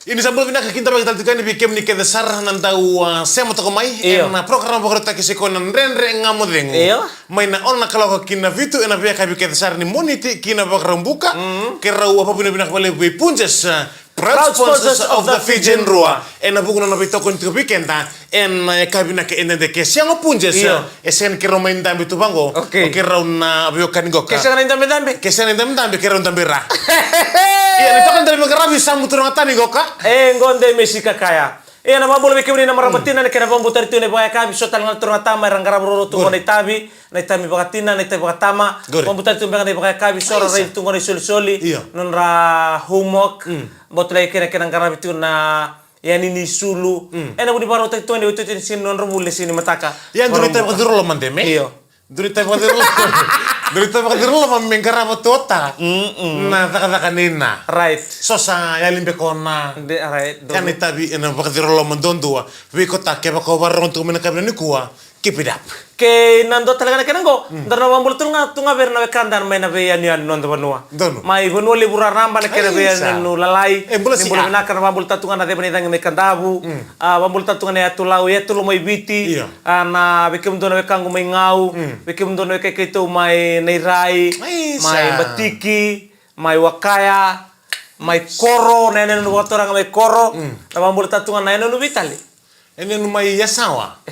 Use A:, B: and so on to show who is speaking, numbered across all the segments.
A: Ini sambil pindah ke kita bagi tadi kan bikin nikah dasar nantau sema to komai na program pokoknya tak kisah konan renre ngamodeng. Maina on na kalau kina vitu ena biar kabi kita dasar ni moniti kina program buka kira apa pun pindah kembali be punjas proud sponsors of the Fijian Rua. Ena buku na bito kon tu bikin ta en kabi na ke ena de ke siang punjas esen kira main tambi tu bango. Kira na biokan goka.
B: Kesian tambi.
A: Kesian tambi kira tambi ra. Iya, itu kan dari mengerabi sambu turun matani goka.
B: Ngonde mesika kaya. Na mabolo beke ni na marabatina na kena bambu tari tune baya kabi so tal turun matama rangara roro tu ngone tabi, na tabi bakatina, na tabi bakatama. Bambu tari tune baya kabi so ra tu ngone soli. Non ra humok. Botlay kena ngarabi tu na yani ni sulu. Na budi baro tari tune utu sin non rumule sini mataka.
A: Yan durita bakaduro lo mandeme.
B: Iyo.
A: Durita bakaduro. Durita bakaduro lo mamengkara tota. Na taka nina.
B: Right.
A: Sosa ya limbe kona.
B: Right.
A: Kan itabi ina bakaduro lo mandondua. Wiko take bako barong tu mena kabina nikua. Keep it up.
B: Ke nando talaga na kenango. Darna wambul tunga ver na kandan may na beyan yan nondo banua. May banua libura ramba na kena beyan no lalai. Bulu na kan wambul tatunga na debani dang me kandabu. Wambul tatunga na tulau tulo may biti. Na bekem do na kangu may ngau. Bekem do na kekito may nairai. May batiki, may wakaya, may koro, na no watorang may koro. Na wambul tatunga na no vitali.
A: Ene no may yasawa.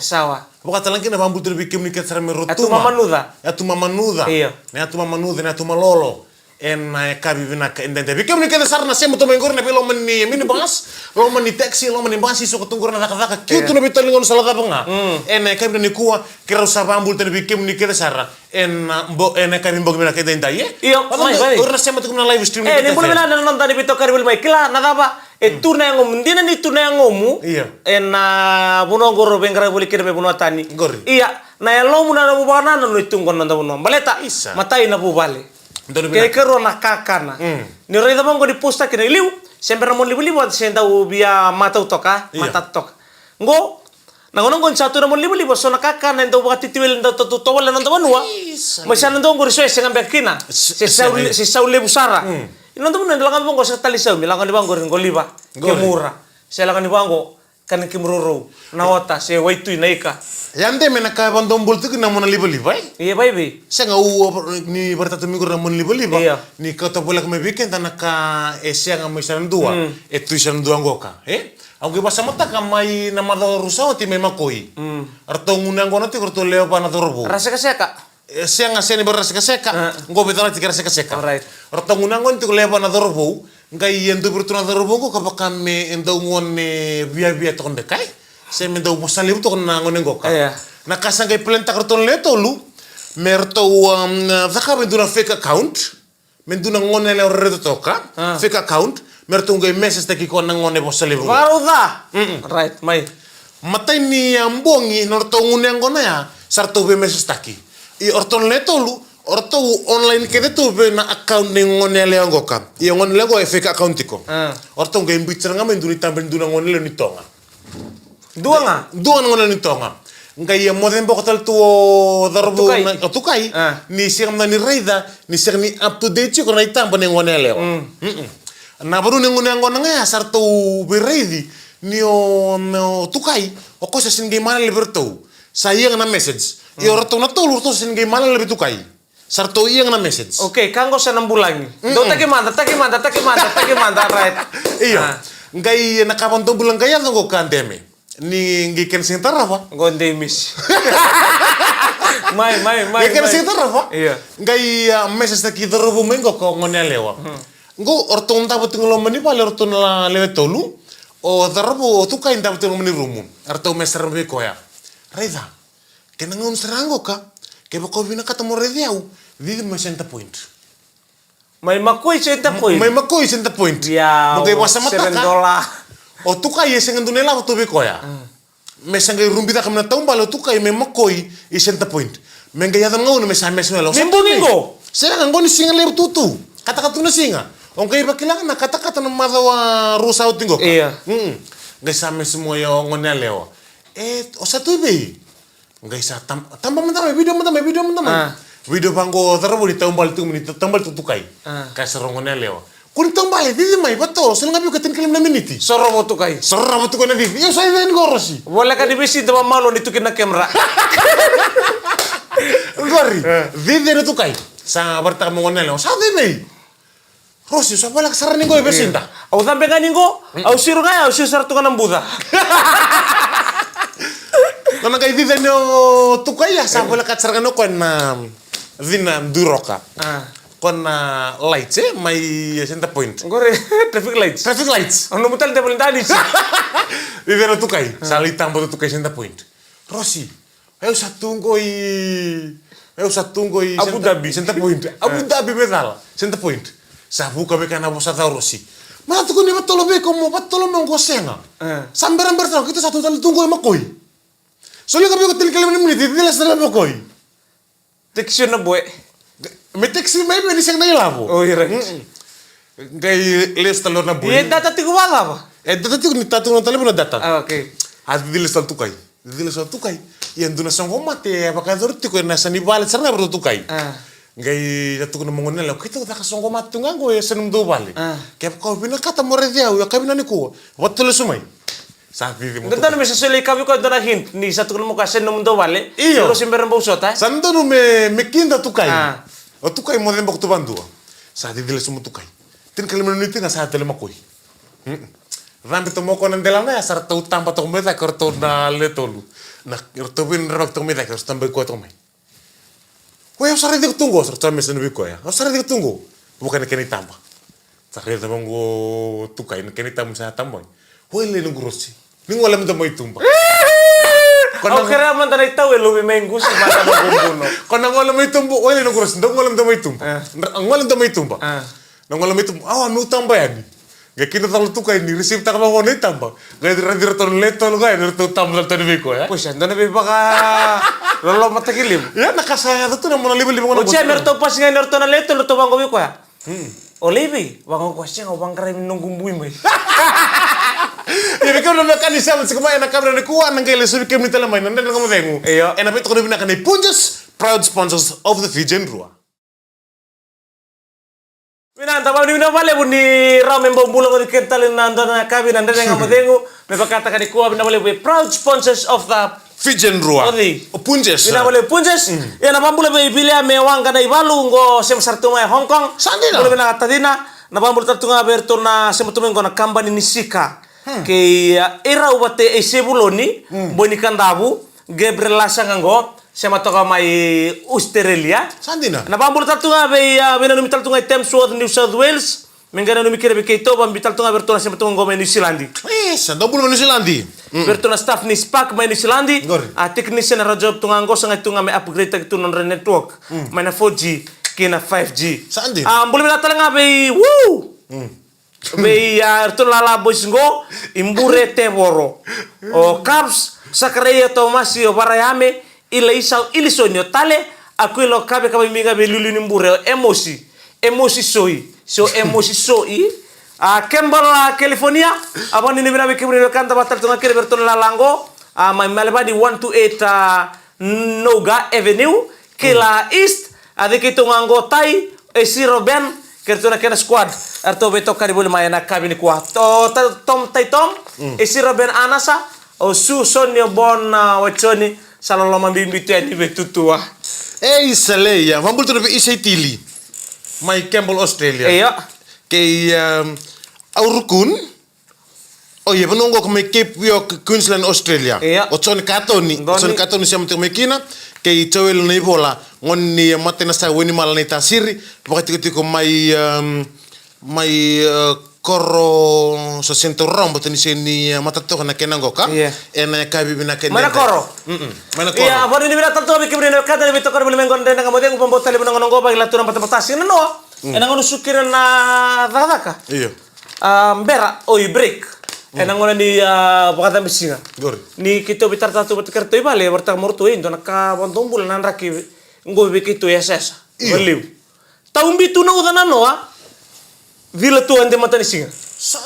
A: Bukan talang kena bambu tu bikin nikah cara merutuma.
B: Atu mamanuda.
A: Iya. Ne atu mamanuda, ne atu malolo. En kabi vina ka endente. Bikin nikah dasar na semu tu menggor na pelo meni mini bangas, lo meni taxi, lo meni basi so ketunggur na kata kitu na bital ngon salah kapanga. En kabi ni kuah kira usah bambu tu bikin nikah dasar. En kabi mbok mina ka endente ye.
B: Iya.
A: Urna semu tu kuna live stream.
B: Ni boleh bila nonton tadi bitok karibul mai kila nadaba. Tuna yang ngomong, dina ni tuna yang ngomu.
A: Iya.
B: Buno goro bengkara boleh kira buno tani.
A: Gori.
B: Iya. Na yang lo muna na bubana na nuitung kono nanda buno. Baleta.
A: Isa.
B: Matai na bubale. Kaya kero na kakana. Ni rida bango di posta kina iliu. Siyempre na mo libu-libu at siyenta ubia mata utoka. Mata utoka. Ngo. Nangonong satu na mo libu-libu. So nakakana ito baka titiwil na tututawal na nanda banua. Masya nandong gori soy siyang bekina. Si Sauli Busara. Inonto mo nandalakan mo ko sa talisaw, milangan di banggo rin goliba, kemura. Siya lakan di banggo, kan kimruro, nawata, si waitu naika.
A: Yante menaka bandong bultu na mona liba-liba.
B: Iya baby.
A: Siya nga ni bertatu minggu na mona liba-liba.
B: Iya.
A: Ni kata boleh kami bikin tanaka siya nga may saran dua. Itu saran dua ngoka. Ang ibasa mata kamay na madarusaw ti may makoy. Arto ngunang gona ti kurto leo pa na turbo.
B: Rasa kasi ka.
A: Siang ngasih ni beras seka, nggo betul nanti kira seka.
B: Alright.
A: Rata ngunangon tu leba na dorbo, ngai yendu bertuna dorbo ko kapaka me endo ngone via to konde kai. Se me ndo musali to kona ngone ngoka. Na kasang kai plenta karton leto lu, merto zaka benduna fake account, menduna ngone le redo toka, fake account, merto ngai message taki kona ngone bosali bu.
B: Varuda. Right, mai.
A: Matai ni ambongi norto ngunang ngona ya, sarto be message taki. I orton leto lu, orto online kede tu be na account ni ngone le ngoka. I ngone le go fake account ko. Orto ngai bicara ngam nduni tamben duna ngone le ni tonga.
B: Dua
A: ngone ni tonga. Ngai ya modem bokotal tu darbu na tukai. Ni siam na ni reida, ni siam ni up to date ko na itamba ni ngone le. Na baru ni ngone ngone nga sarto be reidi ni o tukai. O kosa singi mana le berto. Sayang na message. I orang na tolur to sin gimana lebih tukai. Sarto iyang na message.
B: Okay, kanggo sa nambulangi. Do taki manda right.
A: Iya. Ngai nakabantong bulang kaya ngo kandeme. Ni ngiken sintar apa?
B: Gonde miss. Mai.
A: Ngiken sintar apa?
B: Iya.
A: Ngai message taki dorobu mengo ko ngone lewa. Ngo orton ta betul lo meni pale orton la lewe tolu. O dorobu tukai ta betul meni rumun. Arto meser be koya. Reza. Kena ngon serango ka, kaya bako vina kata mo rediau, vive mo senta point.
B: May makoy senta point.
A: May makoy senta point.
B: Ya.
A: Mungkin wasa mata
B: $7.
A: O tuka ye sengen dunela waktu beko ya. Mesangay rumbita kami na taong balo tuka ye may makoy senta point. Menggayatan ngaw na may sames melo.
B: Mimbo.
A: Saya kan goni singa lebo tutu. Kata-kata na singa. Ang kaya bakilangan na kata-kata ng madawa rusaw tinggo ka.
B: Iya.
A: Ngay sames mo yung ngoneleo. O sa tubi. Nggak bisa tambah mentah video mentah video banggo terus di tambal tu tukai kayak serongonnya leo Kuntang balik di mai betul. Selain ngapi ketin kelim na miniti.
B: Sorobo tukai.
A: Sorobo tukai na di. Yo saya den gorosi.
B: Boleh kan dibisi teman malu itu kena kamera.
A: Gori. Di den tukai. Sa bertemu ngonel. Sa di mai. Rosi, sa bala kasar ningo e besinta.
B: Au sampai kan ningo, au siru ngai, au siru sartu kan buda.
A: Nona kai di den tukai ya sa bala kasar kan ko na dina duroka. Kon lights mai center point.
B: Gore traffic lights.
A: Traffic lights.
B: Ono mutal de bolintani.
A: Di den tukai, sali tambo tukai center point. Rosi, eu sa tunggu i
B: Abu Dhabi
A: center point. Abu Dhabi metal center point. Sa buka beka na bosa tau Rosi. Mana tu ko ni batolo be como batolo mo ngosenga. Sambaran bertang kita satu kali tunggu makoi. Soalnya kami ko tilikali menit di las na makoi.
B: Teksyon na boy.
A: Me teksi mai be ni seng na ilavo.
B: Oh iya.
A: Gai les talor na boy.
B: Iya data tigo wala ba?
A: Data tigo ni tatu na telefono data.
B: Okay.
A: Adi les tal tukai. Diles tal tukai. Yang duna song mate apakah dorti ko na sani bale sarna bertu tukai. Gai jatuh kena mengenal lo kita tak kasong komat tungang gue seneng do balik. Kayak kau bina kata more dia ya kau bina niku. Betul sumai. Sabi di motor.
B: Tentang mesa sele kami kau dona hint ni satu kena muka seneng do balik.
A: Iyo.
B: Terus imberan bau sota.
A: Santo no me kinda tukai. O tukai mo den baktu bandu. Sa di dile sumu tukai. Tin kali meniti na sa tele makoi. Rambi to mo konan delana ya sarta utampa to meta korto na letolu. Na korto bin rak to meta korto tambe ko to mai. Wah, usah redik tunggu, serta mesin biko ya. Usah redik tunggu, bukan kini tambah. Sakit tambah go tukai, kini tambah saya tambah. Wah, ini nunggu rosi, nunggu alam tambah itu mbak.
B: Kau kira mantan itu lebih minggu sih mantan nunggu.
A: Kau nunggu alam itu mbak, wah ini nunggu rosi, nunggu alam tambah itu mbak. Nunggu alam tambah itu mbak. Nunggu alam itu, nu tambah ya nih. Gak kita terlalu tukai nih, receive tak mau nih tambah. Gak return leto lo gak, return tambah tadi biko ya.
B: Push, anda lebih baka lolo mata kilim.
A: Ya nak saya itu nama lebih lebih
B: ngono. Ucia merto pas ngai merto na leto lo to bangko biko ya. Olivi, bangko kwasya ngau bangkare nunggu bui mai. Ya biko na mekanisme sekumai na kamera ni kuwa nang kele subi kemni tala mai nang ngamu dengu.
A: Iyo, ena pito kono binakan ni Punjas, proud sponsors of the Fijian Rua.
B: Minanta ba ni vale buni ramen bombulo ko kentalin nanda na kabi nanda nga modengu me bakata ka ni kuwa binabale we proud sponsors of the
A: Fijian Rua.
B: O
A: Punjas.
B: Binabale Punjas. Ya na bambule be bilia me wanga na ibalu ngo sem sartuma Hong Kong.
A: Sandina.
B: Bule na tadina na bambule tartunga berto na sem tumengo na kambani ni sika. Ke era ubate e sebuloni boni kandabu Gabriel Lasangango sema toka mai Australia.
A: Sandina.
B: Na bambul tartunga be bena no mital tunga Thamesworth New South Wales. Mengana no mikire be keito bam mital tunga bertona sema tunga ngome New Zealand.
A: Sa double New Zealand.
B: Bertona staff ni Spark mai New Zealand. A technician na job tunga ngo sanga tunga me upgrade ta tunon network. Mai na 4G kina 5G.
A: Sandina.
B: Ambul bena talanga be woo. Be erton lala boys ngo imbure teboro. O caps sakreya to masio barayame ila isau ilisonyo tale akuilo kabe minga be lulu nimbure emosi soi Kembal California abani ni bina be kibri kanta batal tunga kire berton la lango my malbadi 128 Noga Avenue kila East adike tunga ngo tai esiro ben kertona kena squad arto beto kari bole mayana kabini kwa tom esiro ben anasa o su sonyo bon wachoni salolo mambimbi teni betutua.
A: Saleya, mambul tu isai tili. My Campbell Australia.
B: Iya.
A: Kei aurukun. Oh iya, penunggu ke Cape York, Queensland, Australia.
B: Iya.
A: Otson katoni siya mati mekina. Kei cowel ni bola ngoni mate na sa weni mal ni tasiri. Pakati ko may koro sa sento rom boto ni sini matato na kenango ka ena kabi bina ken
B: mana koro iya abon ni bina tanto bi kibri no kada bi to koro bi mengon den ngamo den bombo tale bina ngongo ba ila turam patapatasi no ena ngono sukira na dadaka
A: iya
B: mbera oi break ena ngono ni bakata misinga ni kito bitar tatu betkar to ibale berta morto indo naka bontombul nan raki ngo bi kito yesesa beliu taumbi tu na udana noa Vila tu ande mata ni singa.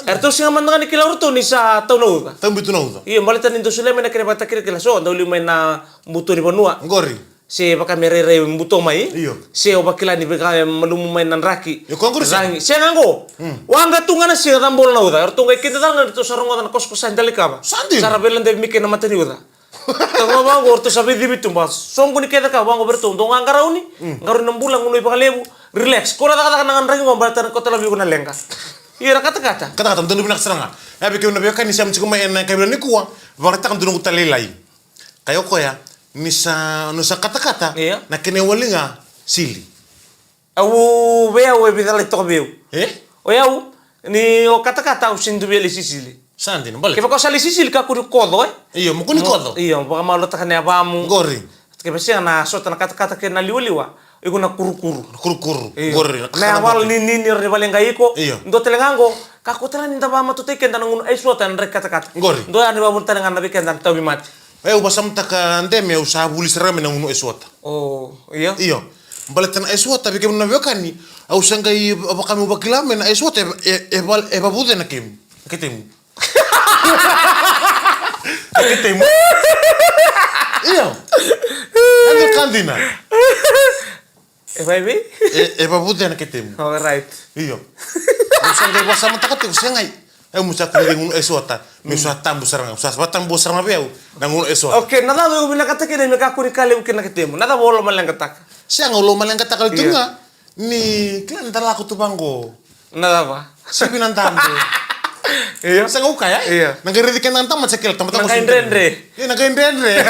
B: Erto singa mandangan ni kilaur tu ni sa tau na uda.
A: Tau bitu na uda.
B: Iya, malita ni dosule mena kene bata kire kila so, ndau lima na mutu ni bonua.
A: Ngori.
B: Se baka merere mbuto mai.
A: Iyo.
B: Se obakila ni baka malumu mai nan raki.
A: Yo kongru
B: Rangi. Se ngango. Wanga tungana se rambol na uda. Tunga kita dal to sarongo dan kos kosan delikaba.
A: Sandi.
B: Sara belende mike na materi uda. Tango bango orto sabi dibitum bas. Songo ni keda ka bango bertu ndong angarauni. Ngaru 6 bulan ngono ibakalebu. Relax. Kora kata nangan rangi ngombalatan kota lebih kuna lengka. Iya kata-kata.
A: Kata-kata mtendo binak seranga. Ya bikin na beka ni siam cikuma en kabila ni kuwa. Bakta kan dunung talelai. Kayo ko ya. Nusa kata-kata.
B: Iya.
A: Na kene walinga sili.
B: Au bea we bidale to beu. O yau ni o kata-kata o sindu beli sisili.
A: Sandi no bale.
B: Ke bako sali sisili ka kuri kodo
A: Iyo mo kuni kodo.
B: Iyo baka malo takane abamu.
A: Gori.
B: Ke besi na sota na kata-kata ke na liwaliwa. Iku na kuru-kuru.
A: Kuru-kuru. Gori.
B: Na awal ni rivalenga iko.
A: Iyo.
B: Ndo telengango ka kotela ni ndaba matu teken dan ngun ai sota na kata-kata.
A: Gori.
B: Ndo ani babul telengan na biken dan tawi mati.
A: Basam taka ndeme usaha bulis rame na unu eswata.
B: Oh, iya.
A: Iyo. Baletan eswata bikin na bekani. Au sanga i abakami ubakilame na eswata e babude na kim. Ketemu. Ketemu. Iyo. Ando kandina.
B: Baby?
A: Babude na ketemu.
B: All right.
A: Iyo. Au sanga i basam taka te usengai. Musa ko ngun eswata. Musa tambu saranga. Musa tambu saranga beu. Nangun eswata.
B: Okay, nada do bina kata kene me ka kuri kale ukina ketemu. Nada bolo maleng kata.
A: Siang ulo maleng kata kali tunga. Ni klan talaku tu banggo.
B: Nada ba?
A: Sipinan tambu.
B: Iya.
A: Sa nguka ya?
B: Iya.
A: Nagiridi ka nang tamat sa kil.
B: Nakaindrendre.
A: Iya, nakaindrendre.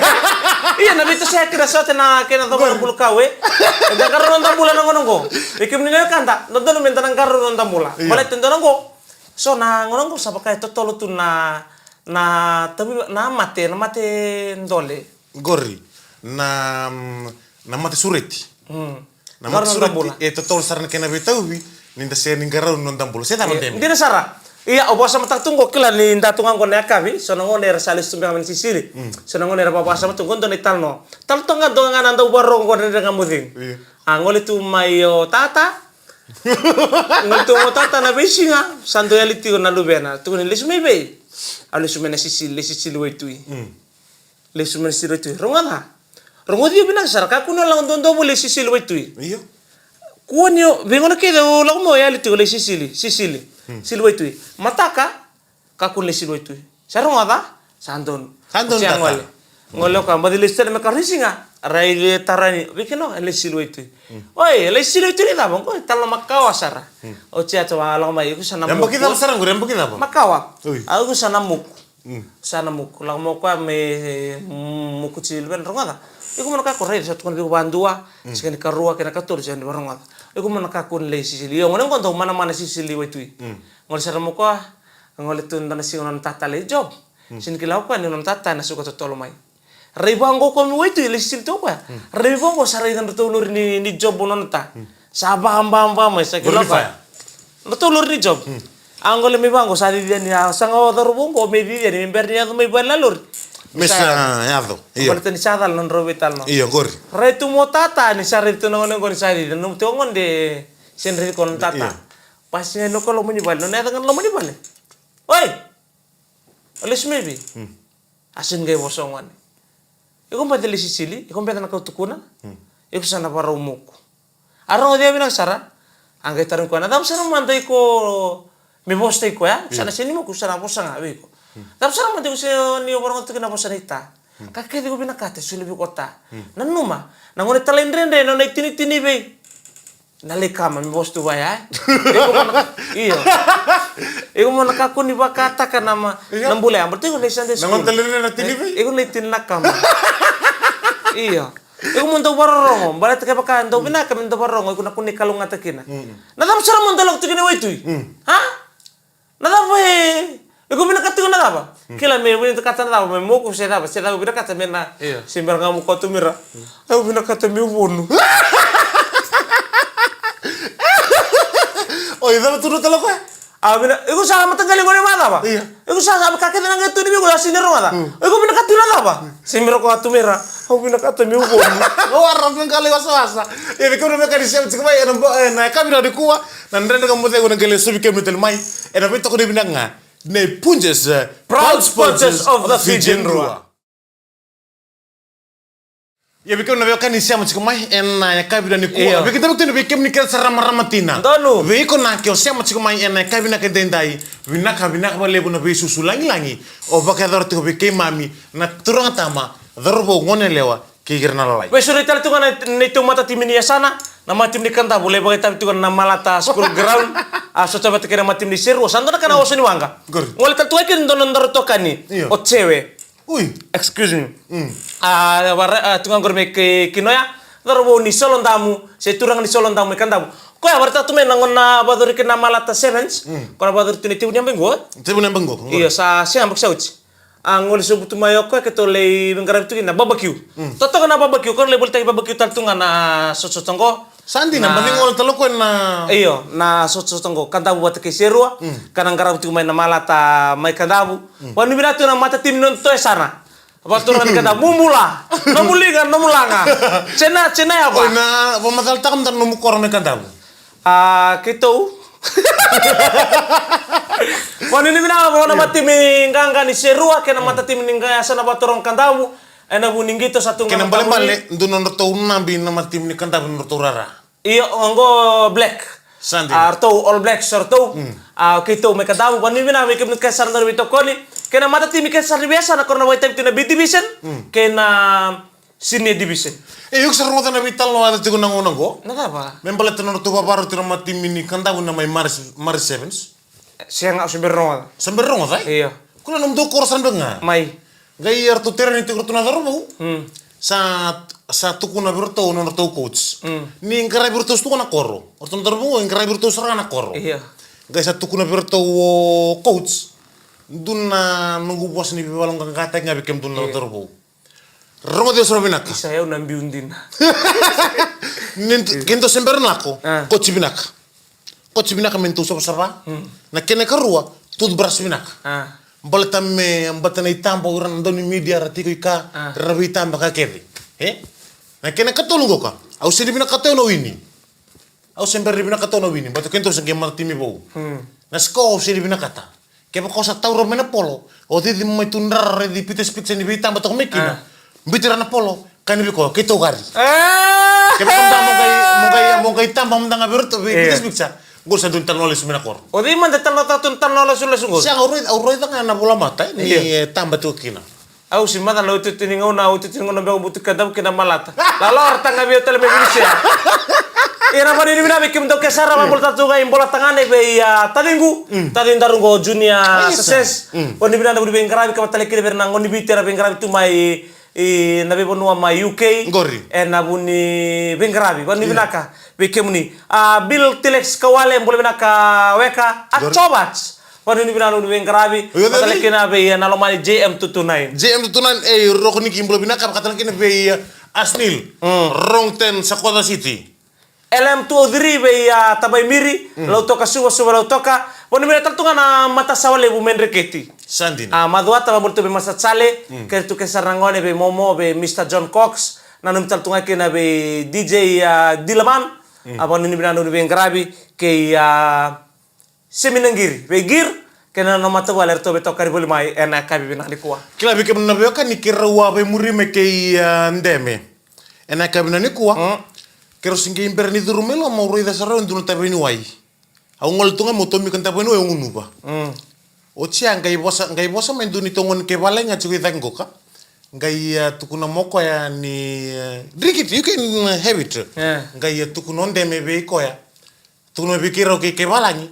B: Iya, nabi to saya kira sote na kena to bulu kawe. Da karon ta bulan ngonongo. Ikim ningal kanta. Nodon men tanang karon ta bula. Balik tendonongo. So na ngonongo sa bakay totolo tu na mate ndole.
A: Gori. Na mate sureti. Na mate sureti. Totolo sarana kena betawi. Ninda se ningaraw non tambulo. Saya taman temi.
B: Hindi na sara. Iya, obo sa matatunggo kila ni ndatungan ko na kami. So nangon era salis tumbi kami sisili. So nangon era babasa matunggon do ni talno. Taltonga do nga nanda ubaro ko na ngamuding. Angol itu mayo tata. Ngol tu mo tata na besinga. Santo yaliti ko na lubena. Tu ni lisme be. Alu sumena sisili wetui. Le sumena sisili wetui. Rongana. Rongodi binang saraka kuno lang dondo mo le sisili wetui.
A: Iyo.
B: Kuonyo bengono kede o lang mo yaliti ko le sisili. Silwetui. Mataka kakun le silwetui. Sarong ada sandon.
A: Sandon tata.
B: Ngolo ka madilistel me karisinga. Rai tarani bikino le silwetui. Oi, le silwetui da bang ko talo makawa sara. O cia to ala mai ku sana.
A: Yang kita sarang gure yang kita apa?
B: Makawa. Aku sana muk. Sana muk. Lang mo ka me muku silben rongada. Iku mo nakakorre sa tukon bigo bandua. Sikani karua kena katur sa rongada. Iku mo nakakun le sisili. Yo ngono konto mana-mana sisili wetui. Ngol sara mo ko ngol tun dan singon tata le job. Sin kilau pa ni non tata na suka totolo mai. Ribango ko mi wetui le sisili to pa. Ribango sara ikan totolur ni job non ta. Saba amba mai sa kilau pa. Totolur ni job. Angol mi bango sa di ni sango dorubongo me di ni berni adu mai balalur.
A: Mesa yado.
B: Iyo. Kalau tani sadal non robetal no.
A: Iyo gori.
B: Retu mo tata ni sari tu nongon ngon sari no tongon de senri kon tata. Pas ni no kalau menyibal no neta kan lo menyibal. Oi. Alis maybe. Asin gay bosongan. Iku padeli sisili, iku peta na kautukuna. Iku sana para umuko. Arong dia binang sara. Angkay tarong ko na dam sana manday ko mi bostay ko ya. Sana sini mo kusana bosang abi ko. Tapos sarang mati ko siya niyo parang ito kinapasanita. Kakaya di ko binakate, sulibi kota. Nanuma, nangunit talindrende, no nagtinitini be. Nalikama, mi boss tuwa ya. Iko mo nakakuni ba kata ka nama ng bulay. Berarti ko naisan de school.
A: Nangon talindrende na tinibi?
B: Iko naitinakama. Iyo. Iko mo daw barorong, balat ka baka daw binakam daw barorong, iko nakuni kalong atakina. Natapos sarang mo dalog ito ginawa ito. Ha? Natapos Iku bina kata na apa? Kila me bina kata na apa? Me mo ko seda ba? Seda bina kata me na. Simbar ngamu ko tumira. Aku bina kata me wonu.
A: Oh, itu betul betul ko.
B: Bina, iku sa matanggalin ko ni mata ba? Iku sa kakit na nga ito ni ko sa sinero mata. Iku bina kata na apa? Simbar ko tumira. Aku bina kata me wonu.
A: Oh, arang ng kali wasa-wasa. Ini ko na kasi siya ba na kamera di kuwa. Nandren ka mo tayo ng kali subi kami tel mai. Ena pito ko di bina nga. Ne punjes
B: proud sponsors of the Fijian Rua.
A: Ya bikin nabi kan isi amat cikumai ena ya kabina ni kuwa. Bikin tapi tuh bikin ni kira serama ramatina.
B: Donu.
A: Bikin nak kyo isi amat cikumai ena kabina kedendai. Binak balik pun nabi susu langi. O pakai dor tuh bikin mami. Na turun tama. Dorbo ngone lewa kikir nalalai.
B: Wes sudah itu kan itu mata tim ini ya sana. Nama tim ni kan tak boleh pakai tapi itu kan nama lata school ground. So coba tekira mati tim di seru. Santana kan awas ni wangga. Ngole tatu aja ndor tokan ni. O cewe.
A: Ui,
B: excuse me. Tukang gorme ke kinoya, dorbo ni solon tamu, saya turang ni solon tamu ikan tamu. Kau ya berarti tu menangon na badur ke nama lata sevens, kalau badur tu ni tibu nyambeng gua.
A: Tibu nyambeng gua.
B: Iya, saya ambek sauci. Angol sebut mayo kau ketole bengkarap tu kena barbecue. Toto kena barbecue, kau lebih tak barbecue tal tu ngana sosok tongko.
A: Sandi na banding ngol telo ko na.
B: Iyo, na sosok tongko kan tabu buat ke serua, kanang garap tu main nama lata mai kandabu. Wanu bila tu na mata tim non to sana. Waktu orang kata mumula, nomulanga. Cina ya apa?
A: Na, pematal takam dan nomuk orang mereka tahu.
B: Gitu. Wanu ini bina apa nama tim ingkang ni serua kena mata tim ingkang sana buat orang kandabu. Ena buning gitu satu.
A: Kena balik tu nonor tahu nabi nama tim ni kandabu nonor tahu rara.
B: Iyo, anggo black.
A: Sandi.
B: Arto all black sorto. Gitu mereka tahu. Wanu ini bina mereka kesar dari itu koni. Kena mata tim ikan sari biasa na korna white time tu na B division, kena senior division.
A: Yuk seru mata na vital no ada tu nang go.
B: Nada apa?
A: Membalat tu nor tu baru tu nama tim ini kan tahu nama Mars Sevens.
B: Siang aku semberong.
A: Semberong apa?
B: Iya.
A: Kuna nom do korsan benga.
B: Mai.
A: Gai artu teren itu kurtu na darbo. Sa tu kuna berto nor tu coach. Ni ingkara berto tu kana koro. Ortu darbo ingkara berto serana koro.
B: Iya.
A: Gai sa tu kuna berto coach. Duna nunggu bos ni bibalong kang kata nga bikem duna terbo. Romo Dios robinak.
B: Saya unang biundin.
A: Kento sember nako. Coach binak. Coach binak mentu so sarva. Na kene karua tud bras binak. Balta me ambatana itambo uran doni media ratiko ika rabi tamba ka kedi. Na kene katolungo ka. Au sedi binak kato no wini. Au sember binak kato no wini. Bato kento senge martimi bo. Na sko sedi binak kata. Kepa kosa tau romena polo, o di mai tundar di pites pitsen di bitam batok mekina. Bitirana polo, kan biko kito gari. Kepa konda mo gai tamba mundang aberto pites pitsa. Gol sa duntan noles mena kor.
B: O di man detan lota tuntan noles ules gol.
A: Siang auroi tanga na bola mata ni tamba tu kina.
B: Au si mata lo tu tiningo na u tu tiningo na bego butu kadam kina malata. Lalor tanga bio tele begusia. Ira pa ni bina bikim to kesara mambol tatu ga imbola tangane be ya tadingu darungo junior success on ni bina na budi bengkarabi ka tale kire berna ngoni bitera bengkarabi tu mai nabe bonua mai UK
A: Gori
B: na buni bengkarabi on ni bina ka bikim ni Bill Tilex kawale mbole bina ka weka achobats on ni bina no bengkarabi tale kina be na lo mani JM
A: 229 rokni ki mbole bina ka katale kina be Asnil Rongten Sakota City
B: LM203 be ya tabai miri lau toka suwa lau toka poni mira tantunga na mata sawale bu menreketi
A: sandin
B: maduata ba multo be masa chale ke tu ke sarangone be momo be Mr John Cox na num tantunga ke na be DJ Dilaman abon ni binanu be ngarabi ke seminangiri be gir kena no mata waler to be toka riboli mai ena kabi bina dikuwa
A: kila be ke na be kan ni kirwa be murime ke ndeme ena kabi na nikuwa Kero singe imperni durumelo mau roi dasara untuk nutabe ni wai. Au ngol tunga motomi kan tabe ni wai ngunuba. O cia ngai bosa main duni tongon ke balai nga cukui tanggo ka. Ngai tukuna moko ya ni drink it you can have it. Ngai tukunon deme be ko ya. Tukuno be kira ke balangi.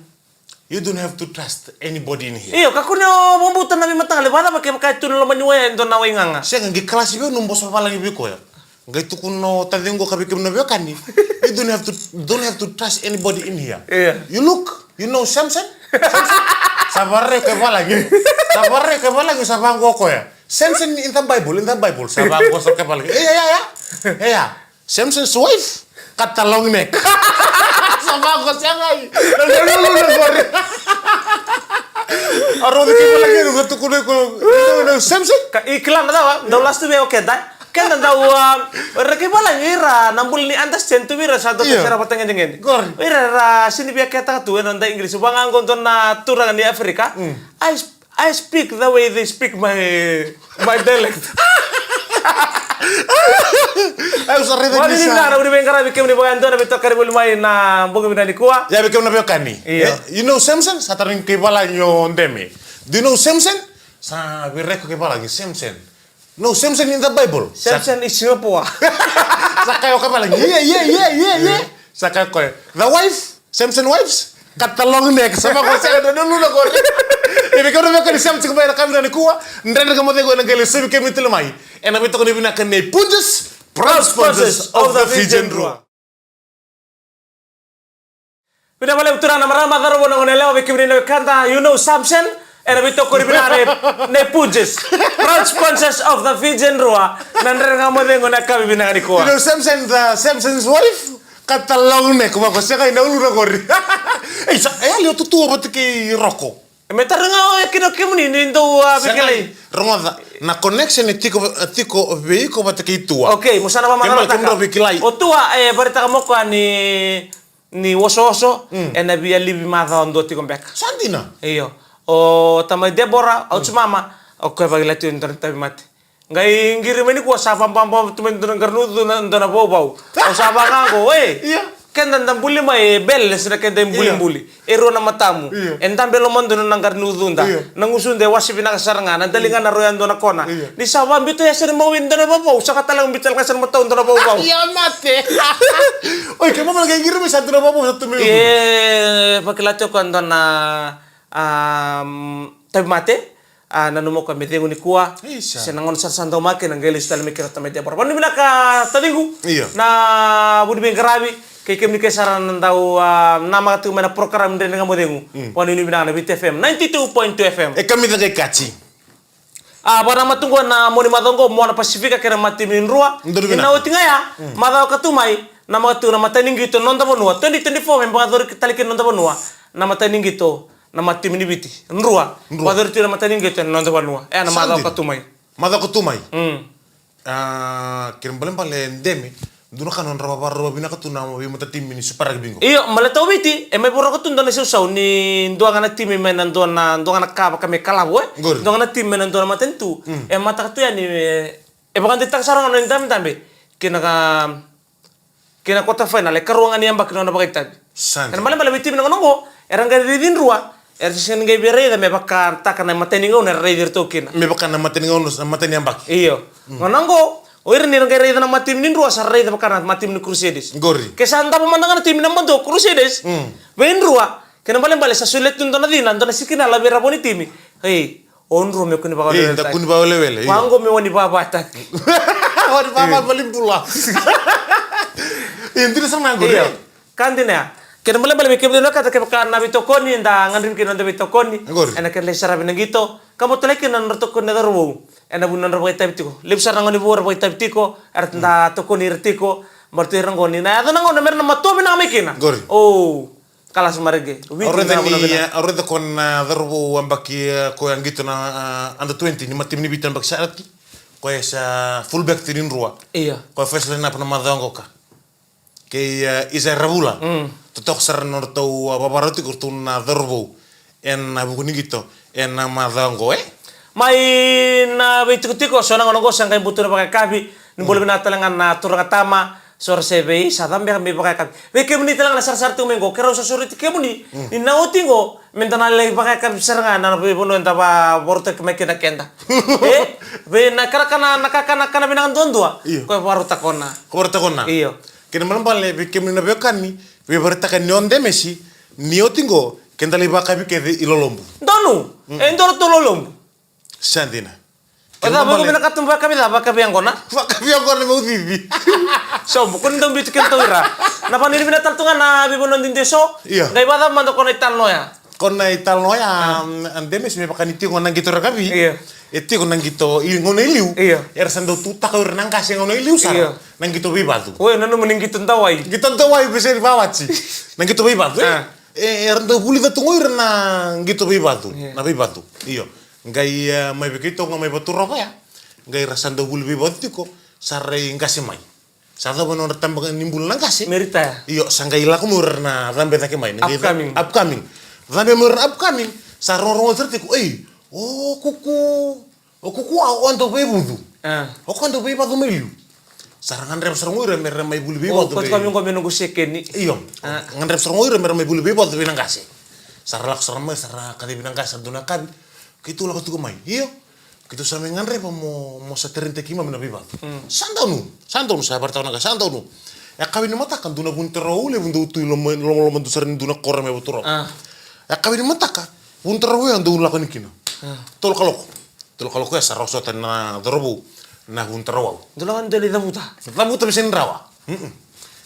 A: You don't have to trust anybody in here.
B: Iyo kakunyo bombutan nabi matang lebada pakai tuno lo manyuwa ndo na winganga.
A: Sia ngai kelas be numbos balangi be ko ya. Ngai tukuno tadingo kabikim na bekani. You don't have to trust anybody in here.
B: Yeah.
A: You know Samson? Sabarre ke balagi. Sabarre ke balagi sabango ko ya. Samson in the Bible, sabango so ke balagi. Yeah. Samson's wife kata long neck. Sabango siangai. Lalu gori. Aro ke balagi no tukuno ko. Samson
B: Ka iklan dawa, daulas tu be oke dai. Kan tanda reke balang ira nambul ni antas centu ira satu kesera patengen dengan.
A: Gor.
B: Ira sini biar kata tu nanda Inggris bang anggon na turang di Afrika. I speak the way they speak my dialect.
A: Ay usarre de
B: Wani na na uri bengara bikem ni boyan dona beto karibu lumai na bongo binani kuwa.
A: Ya bikem na biokani. You know Samson? Satarin ke bala nyo ndeme. Do you know Samson? Sa bireko ke bala Samson. No, Samson in the Bible.
B: Samson is Singapore.
A: Sakayo ka bala. Yeah. Sakayo ko. The wife, Samson wives. Katalong nek sama ko sa do nuno ko. Ibi ko na ko ni Samson ko bayar kamera ni kuwa. Ndren ko mo de ko na gele sebi ke mitul mai. Ena bito ko ni bina kan ne punjes. Proud sponsors of the Fijian Rua. Pina bale utura na marama daro bona ngonelewa bikibri na kanta you know Samson era bito ko ribina ne punjes. Proud sponsors of the Fijian Rua. Nandre nga mo de ngona ka bibina ni ko. You know Samson the Samson's wife katalong ne kuma ko sa kay naulu na gori. Leo tutu ba tiki roko. Metar nga kino kimuni nindo bikeli. Ronga na connection tiko veiko ba tiki tua. Okay, musana ba makalo ta. O tua barita mo ko ni woso ena bia libi matha ondo tiko mbeka. Sandina. Iyo. O tamai Deborah au mama o ko ba gilatu internet mate. Ngai ngiri meni ko sa pam tumen garnudu ndona bobau. O sa ba ngo iya. Kenda ndambuli mai belle sina kenda mbuli. Ero na matamu. Endam belo mondo nang garnudu nda. Nangusunde wasipina kasaranga nandalinga na royando na kona. Ni sawa bito ya sir mawin ndona bobau. Saka talang bital kasar mataw ndona bobau. Iya mate. Oy kemo man ngiri mi sa ndona bobau sa tumen. Pakilato ko ndona tabi mate. Nanumo ka metengo ni kuwa senangon sarsando make nang gelis tal mikira tamete por panu binaka talingu na budi bengarabi kay kemni kay saran ndau nama tu mena program den nga modengu panu ni binaka bit FM 92.2 FM kami kay kachi bara matunggo na moni madongo mo na Pasifika kera mati minrua na utinga ya madaw katumay na matu na mataning gito nonda bonua 2024 membagador kitalikin nonda bonua na mataning gito na mati minibiti nrua wador tira mataning gito nonda bonua na madaw katumay kirimbalem pale ndeme duna kanon raba bina katuna mo bimata tim mini super bingo iyo malataw biti may puro katunda na siusaw ni nduanga na tim men nduanga na kaba kami kalabo nduanga na tim men nduanga matentu mata katuya ni bakan ditak sarang ano indam dambe kina kota final karuangan ni ambak na bakit tabi kan malam biti men ngongo erang gadidin rua sen ngay bere da me bakka taka na mateningo na raider token me bakka na mateningo na mateni ambak iyo ngongo oir ni ngay raider na matim nin rua sa raider bakka na matim ni Crusaders gori kesanta pemandangan tim na mando Crusaders ben rua kena bale sa sulit tun na din ando na sikina la bera boni timi hey on ro me kuni bakal da kuni bakal wele wango me woni baba tak woni baba balim pula indri sama gori kandina kena bale mikir dulu kata ke nabi tokoni nda ngandrin kina nabi tokoni ena ken le sarabi nangito kamu tolek kina tokoni na darwo ena bunan rabo itaptiko lipsar ngoni bo rabo itaptiko artanda tokoni retiko martu rangoni na adana ngona merna matomi na mekina oh kalas marge orede kon darwo ambaki ko angito na under 20 ni matim ni bitan bak sarati ko esa fullback tirin ruwa iya ko fesle na pana madongo ka ke isa rabula totok sarnor tau babaroti kurtun na darbo en abukuni gitu en madongo mai na bitiko sona ngono sang kay butur pakai kabi ni boleh na talangan na turang tama sor sebe sadam be pakai kabi we kemuni talang na sar tu mengo kero sosuriti kemuni ni nautingo mentana lagi pakai kabi saranga na bono enta ba borte kemekena kenda be na karakana nakakana binangan dondua ko baru takona iyo kena malam pale be kemuni na bekani we bertakan nyonde mesi niotingo kendali bakabi ke ilolombu donu endor to lolombu sandina ada bago bina katum bakabi da bakabi angona mo bibi so kun dong bitu ken toira na paniri bina taltungan na bibonon din deso ngai bada mando kon ital noya andemes me pakani ti ngonang gitu rakabi eti ngonang gitu ngone liu sando tuta ko renang kasih ngone liu sa nang gitu bibatu we nanu mening gitu tawai bisa dibawat sih nang gitu bibatu rando buli da tungoy na gitu bibatu na bibatu iyo ngai mai begitu ngamai batu ropa ya ngai rasando buli bibatu ko sarre ngasi mai sada bono tambang nimbul nang kasi merita iyo sangai laku murna rambe take mai upcoming rambe murna upcoming sarong certiku kuku onto bebudu O quando vai para do meio. Sarangan rem serngoi rem mai bulu bi
B: Oh, kau kami nunggu sekeni.
A: Iyo. Ngan rem serngoi rem mai bulu bi bodo binang kasi. Saralak sermai sarah kadi binang kasi duna kan. Kitu lah kau mai. Iyo. Kitu sama ngan rem mo saterinte kima mina bi bodo. Santaunu saya bertahu naga santaunu. Ya kawin mata kan duna bunterau le bundu tu lo mandu sarin duna korme botoro. Ya kawin mata kan bunterau yang duna lakon kina. Tol kalok ya saroso tanah dorobu. Nah bunterau.
B: Dulakan dari dabuta.
A: Dabuta bisa nrawa.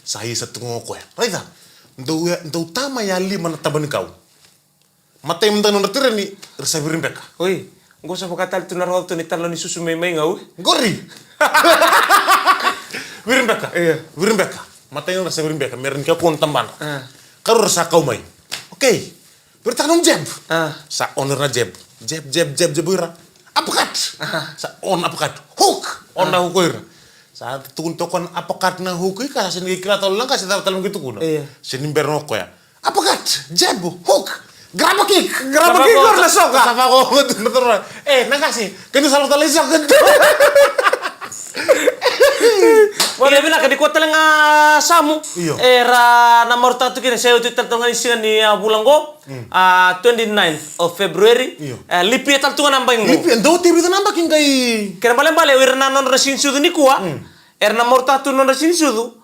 A: Sahi satu ngoko ya. Raita. Ndau tama ya lima na tabani kau. Mata yang mendanu natire ni resabirin beka.
B: Oi, ngko sa pakatal tu narwa tu ni talo ni susu mai ngau.
A: Gori. Wirin beka. Iya, wirin beka. Mata yang resabirin beka merin kau pun tamban. Karu rasa kau mai. Oke. Bertanam jeb. Sa owner na jeb. Jeb wira. Apakat. Sa on apakat. Hook. On na hukuir. Sa tukun tokon apakat na hukui ka sa kira tol lang kasi talong gitu kuno. Sinim bernoko ya. Apakat. Jeb. Hook. Grab kick or na soka. Sa ko betul. Nakasi. Kini salah tali sok.
B: Wala bila kadi kota lang samu. Era nomor 1 kini saya uti taltongan isingan ni Bulanggo. 29th of February. Lipi taltongan nambay ngo.
A: Lipi ndo tibi to nambak kay.
B: Kaya bale wirna non rasin sudu ni kuwa. Era nomor 1 non rasin sudu.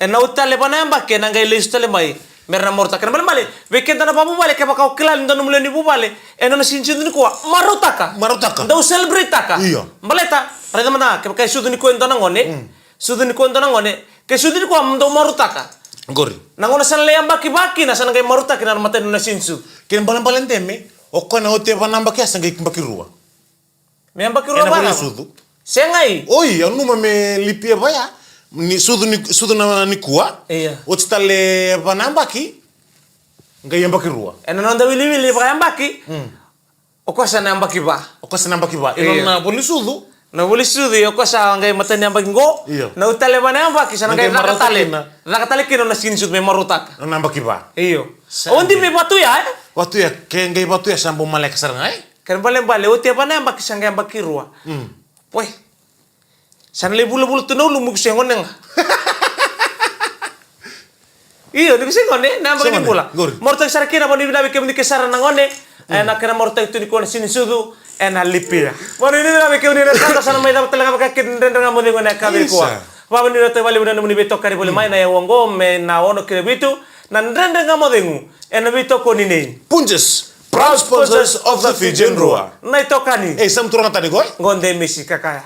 B: Na utale pa nambak kaya nangay listale may. Merna morta kaya bale. Weekend na pa bubale kaya baka kilal ndo numule ni bubale. Na rasin sudu ni kuwa. Marutaka.
A: Ndo
B: celebrate taka. Baleta. Rada mana kaya sudu ni kuwa ndo nangone. Sudu ni konto nangone, ke sudu ni ko amdo marutaka.
A: Gori.
B: Nangona san leyang baki-baki na san kay marutaka na mate na sinsu.
A: Kin balan teme, o ko na hote pa nambaki asan kay baki ruwa.
B: Me baki ruwa ba?
A: Sudu.
B: Sengai.
A: Oi, anu me lipia baya. Ni sudu na ni kuwa.
B: Iya.
A: O tale pa nambaki. Ngai baki ruwa.
B: Nanda wili pa baki. O ko san nambaki ba?
A: O ko san nambaki ba. Ino na boli sudu.
B: Na buli sudi ko sa ngay matan yang baging go. Na utale ba na ba kisa ngay nakatali. Nakatali kino na sinsud may marutak.
A: Na baki ba.
B: Iyo. O hindi may batu ya.
A: Batu ya kaya ngay batu ya sambo malek sarangay.
B: Kan bale uti ba na ba kisa ngay bakirwa. Poy. San lebul tunaw lumug siya ngon nga. Iyo, di bisa ngone na baging pula. Mortag sarakina ba ni binabi kemi kesara ngone. Na kana mortag tu ni ko sinsudu. Lipia. Bueno, ini na ke unina kata sana mai dapat talaga kakin den nga mo dingo na kabel ko. Wa ni rote wali budan muni beto kari bole mai na wongo me na ono kire bitu na den nga mo dingo. Bito ko ni nei.
A: Punches, proud sponsors of the Fijian Roa.
B: Na itokani.
A: Sam turang tadi goy.
B: Ngonde misi kakaya.